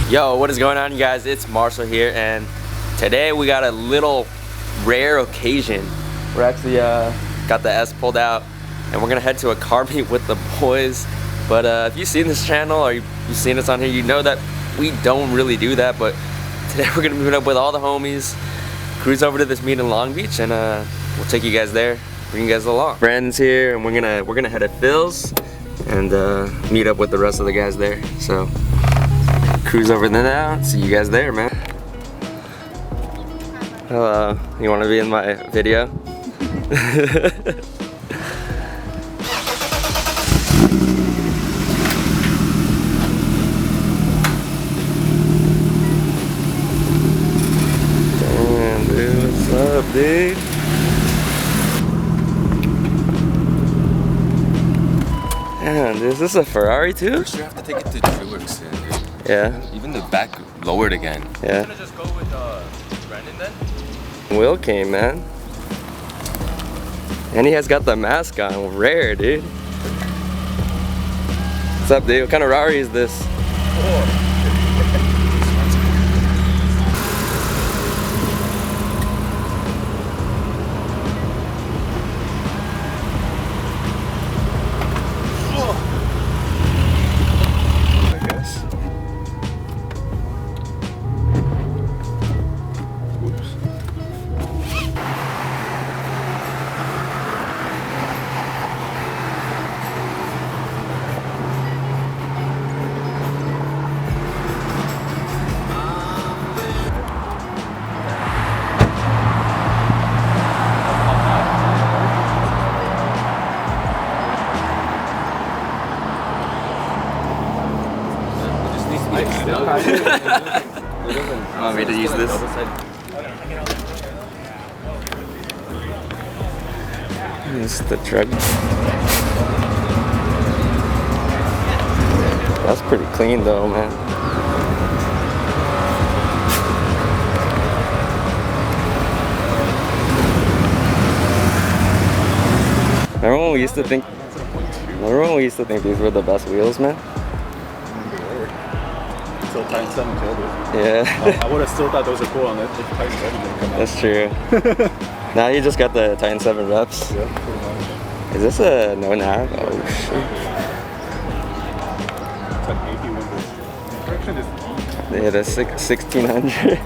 Yo, what is going on, you guys? It's Marshall here, and today we got a little rare occasion. We're actually got the S pulled out, and we're gonna head to a car meet with the boys. But if you've seen this channel or you've seen us on here, you know that we don't really do that. But today we're gonna meet up with all the homies, cruise over to this meet in Long Beach, and we'll take you guys there, bring you guys along. Brandon's here, and we're gonna head to Phil's and meet up with the rest of the guys there. So cruise over there now. See you guys there, man. Hello. You want to be in my video? Damn, dude. What's up, dude? Damn, dude. Is this a Ferrari too? We should have to take it to Jewix, dude. Yeah. Even the back lowered again. Yeah. I'm gonna just go with Brandon then. Will came, man. And he has got the mask on. Rare, dude. What's up, dude? What kind of Rari is this? Want me to use this? This is the truck. That's pretty clean though, man. Remember when we used to think these were the best wheels, man? Titan 7 killed it. Yeah. I would have still thought those were cool on it if Titan 7 didn't come out. That's true. Now you just got the Titan 7 reps. Yeah, pretty much. Is this a no nav? Oh shit. It's an AP window. Correction is Yeah, that's 1600.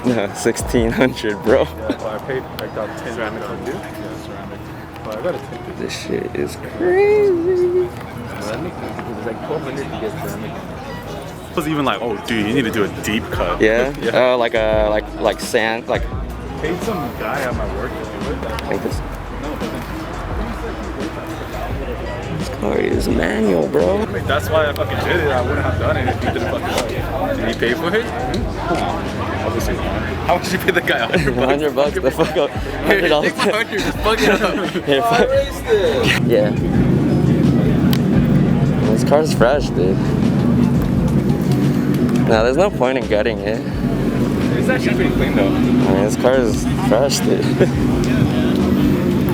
No, 1600, bro. yeah, well, I got 10 ceramic on you. Yeah, ceramic. But I got a 10. This shit is crazy. Ceramic? It was like 1200 to get ceramic. It was even like, oh dude, you need to do a deep cut. Yeah? Yeah. Oh, like sand, like. Paid some guy at my work to do it. I think this car is manual, bro. I mean, that's why I fucking did it. I wouldn't have done it if you didn't fucking do it. Did he pay for it? Obviously not. How much did you pay the guy? 100 bucks? 100 bucks, the fuck up. $100. Take my 100, just fuck it up. Here, fuck. Yeah. This car's fresh, dude. Nah, there's no point in gutting it. It's actually pretty clean though. I mean, this car is fresh, dude.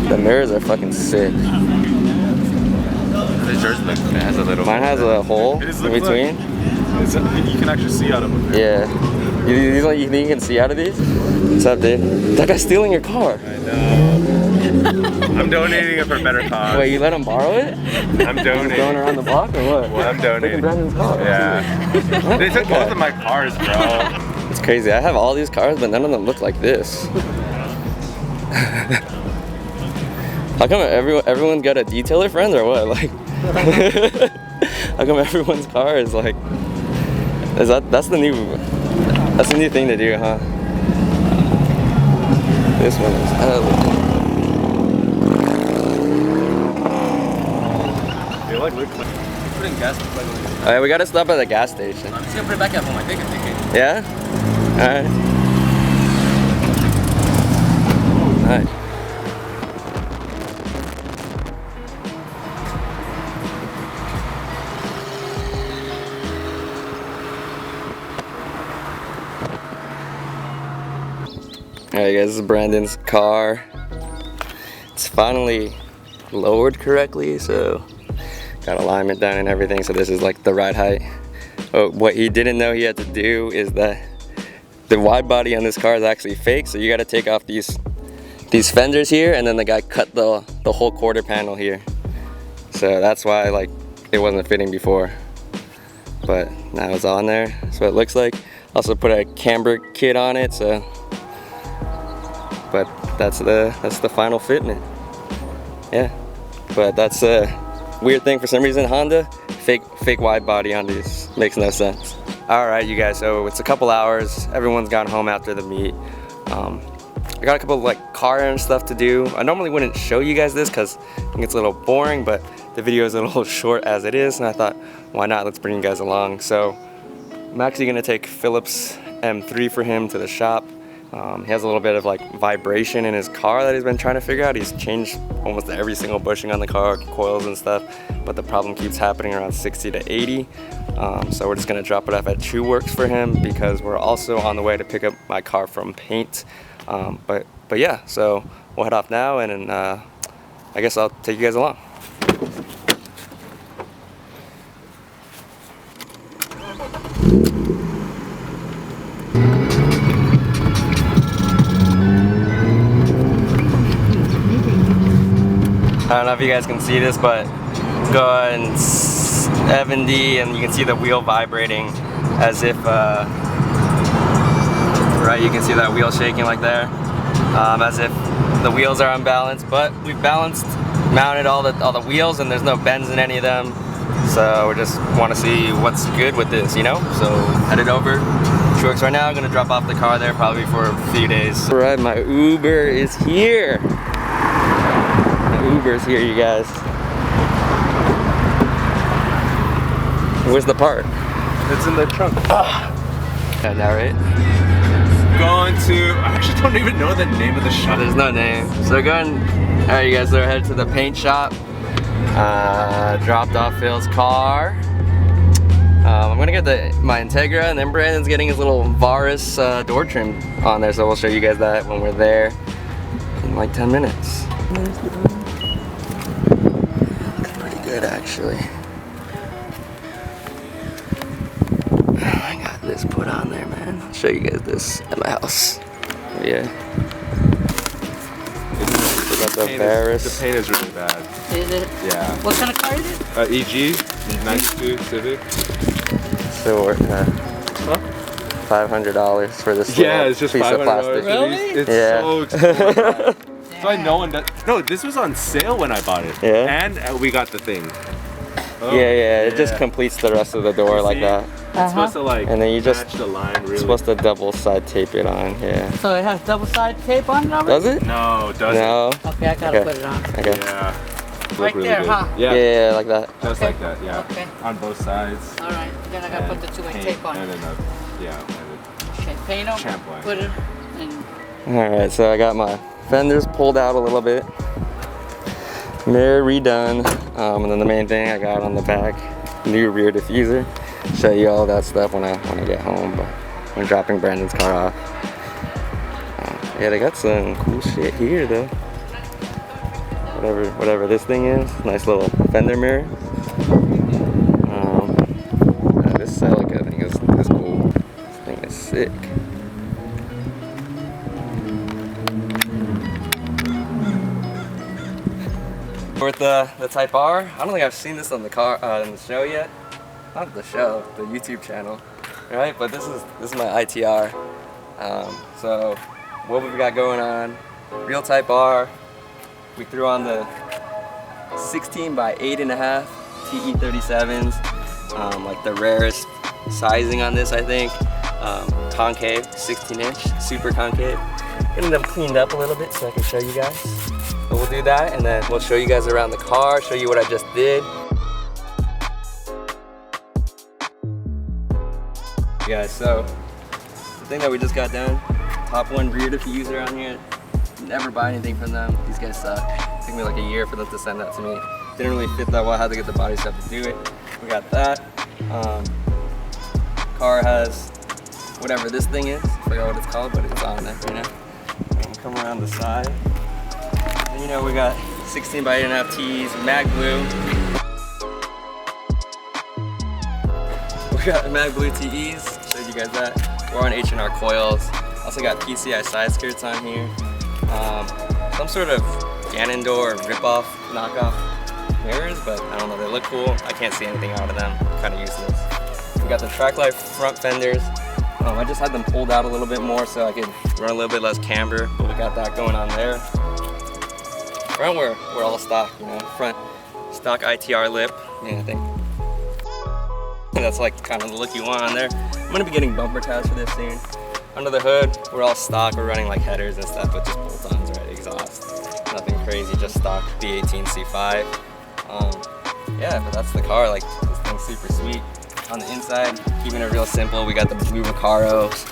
The mirrors are fucking sick. This yours like it has a little. Mine has a hole in between. You can actually see out of it. Yeah. You think you can see out of these? What's up, dude? That guy's stealing your car. I know. I'm donating it for better cause. Wait, you let him borrow it? I'm donating. Going around the block or what? Well, I'm donating. Look at Brandon's car. Yeah. They took both of my cars, bro. It's crazy. I have all these cars, but none of them look like this. How come everyone's got a detailer friend or what? Like, how come everyone's car is like? That's the new thing to do, huh? This one is They like liquid. Put in gas. Alright, we gotta stop at the gas station. I'm just gonna put it back at home. I think it's okay. Yeah? Alright. Alright. Alright guys, this is Brandon's car. It's finally lowered correctly, so got alignment done and everything, so this is like the ride height. what he didn't know he had to do is that the wide body on this car is actually fake, so you got to take off these fenders here, and then the guy cut the whole quarter panel here. So that's why like it wasn't fitting before, but now it's on there. That's what it looks like. Also put a camber kit on it, so but that's the final fitment. Yeah, but that's a weird thing for some reason. Honda fake wide body on these makes no sense. All right, you guys, so it's a couple hours. Everyone's gone home after the meet. I got a couple of like car and stuff to do. I normally wouldn't show you guys this because I think it's a little boring, but the video is a little short as it is, and I thought, why not? Let's bring you guys along. So I'm actually gonna take Philip's M3 for him to the shop. He has a little bit of like vibration in his car that he's been trying to figure out. He's changed almost every single bushing on the car, coils and stuff, but the problem keeps happening around 60 to 80. So we're just gonna drop it off at True Works for him because we're also on the way to pick up my car from paint. But yeah, so we'll head off now, and I guess I'll take you guys along. I don't know if you guys can see this, but going 70 and you can see the wheel vibrating as if, right, you can see that wheel shaking like there, as if the wheels are unbalanced, but we've mounted all the wheels, and there's no bends in any of them. So we just want to see what's good with this, you know? So headed over to True Works right now. I'm gonna drop off the car there probably for a few days. All right, my Uber is here. Uber's here, you guys. Where's the part? It's in the trunk. Yeah, now, right? Going to, I actually don't even know the name of the shop. There's no name. So going, alright, you guys, so we're headed to the paint shop. Dropped off Phil's car. I'm gonna get my Integra, and then Brandon's getting his little Varus door trim on there, so we'll show you guys that when we're there in like 10 minutes. Good, actually. I got this put on there, man. I'll show you guys this at my house. Yeah. We got the Varus. The paint is really bad. Is it? Yeah. What kind of car is it? EG 92 Civic. So worth $500 for this It's just piece of plastic. Really? It's Yeah. so expensive. So I know no, this was on sale when I bought it. Yeah. And we got the thing. Oh, yeah, it just completes the rest of the door like that. It's supposed to like and then you just match the line really. It's supposed to double side tape it on, yeah. So it has double side tape on it already? Does it? No, it doesn't. No. Okay, I gotta Okay. put it on. Okay. Yeah. Right there, good. huh? Yeah, like that. Just Okay. like that, yeah. Okay. On both sides. Alright, then I gotta put the two-way Paint, tape on and it. then Paint them, champ line. put it, and Alright, so I got my fenders pulled out a little bit. Mirror redone. And then the main thing I got on the back, new rear diffuser. Show you all that stuff when I get home, but I'm dropping Brandon's car off. Yeah, they got some cool shit here though. Whatever this thing is. Nice little fender mirror. This Celica thing is cool. This thing is sick. With the Type R, I don't think I've seen this on the car in the show yet. Not the show, the YouTube channel, right? But this is my ITR. So what we've got going on? Real Type R. We threw on the 16 by 8.5 TE37s, like the rarest sizing on this, I think. Concave, 16-inch, super concave. Getting them cleaned up a little bit so I can show you guys. But we'll do that, and then we'll show you guys around the car, show you what I just did. Guys, so the thing that we just got done, top one rear diffuser on here. Never buy anything from them. These guys suck. It took me like a year for them to send that to me. Didn't really fit that well. I had to get the body shop to do it. We got that. Car has whatever this thing is. I forgot what it's called, but it's on there right now. And come around the side. And you know, we got 16 by 8.5 T's, mag blue. We got Mag Blue TEs, showed you guys that. We're on H&R coils. Also got PCI side skirts on here. Some sort of Ganondorf rip-off, knockoff mirrors, but I don't know, they look cool. I can't see anything out of them, kind of useless. We got the Track Life front fenders. I just had them pulled out a little bit more so I could run a little bit less camber, but we got that going on there. Front, we're all stock, you know, front stock ITR lip. I think that's like kind of the look you want on there. I'm gonna be getting bumper tabs for this soon. Under the hood, we're all stock. We're running like headers and stuff, but just bolt-ons, right? Exhaust, nothing crazy, just stock B18 C5. Yeah, but that's the car. Like, this thing's super sweet. On the inside, keeping it real simple. We got the blue Recaros,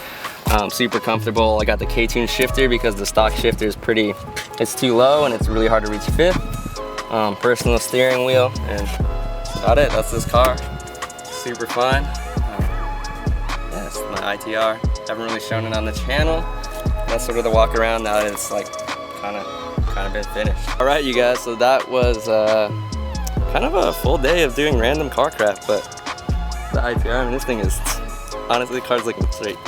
super comfortable. I got the K-Tune shifter because the stock shifter is it's too low and it's really hard to reach fifth. Personal steering wheel, and that's about it. That's this car. Super fun. Yeah, it's my ITR. Haven't really shown it on the channel. That's sort of the walk around now that it's like kind of been finished. All right, you guys. So that was kind of a full day of doing random car crap, but the ITR. I mean, this thing is honestly, the car's looking straight,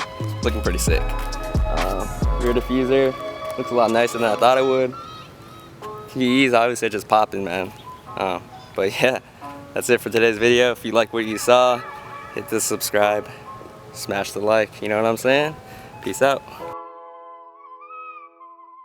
looking pretty sick. Rear diffuser looks a lot nicer than I thought it would. TEs obviously just popping, man. But yeah, that's it for today's video. If you like what you saw, hit the subscribe, smash the like. You know what I'm saying? Peace out.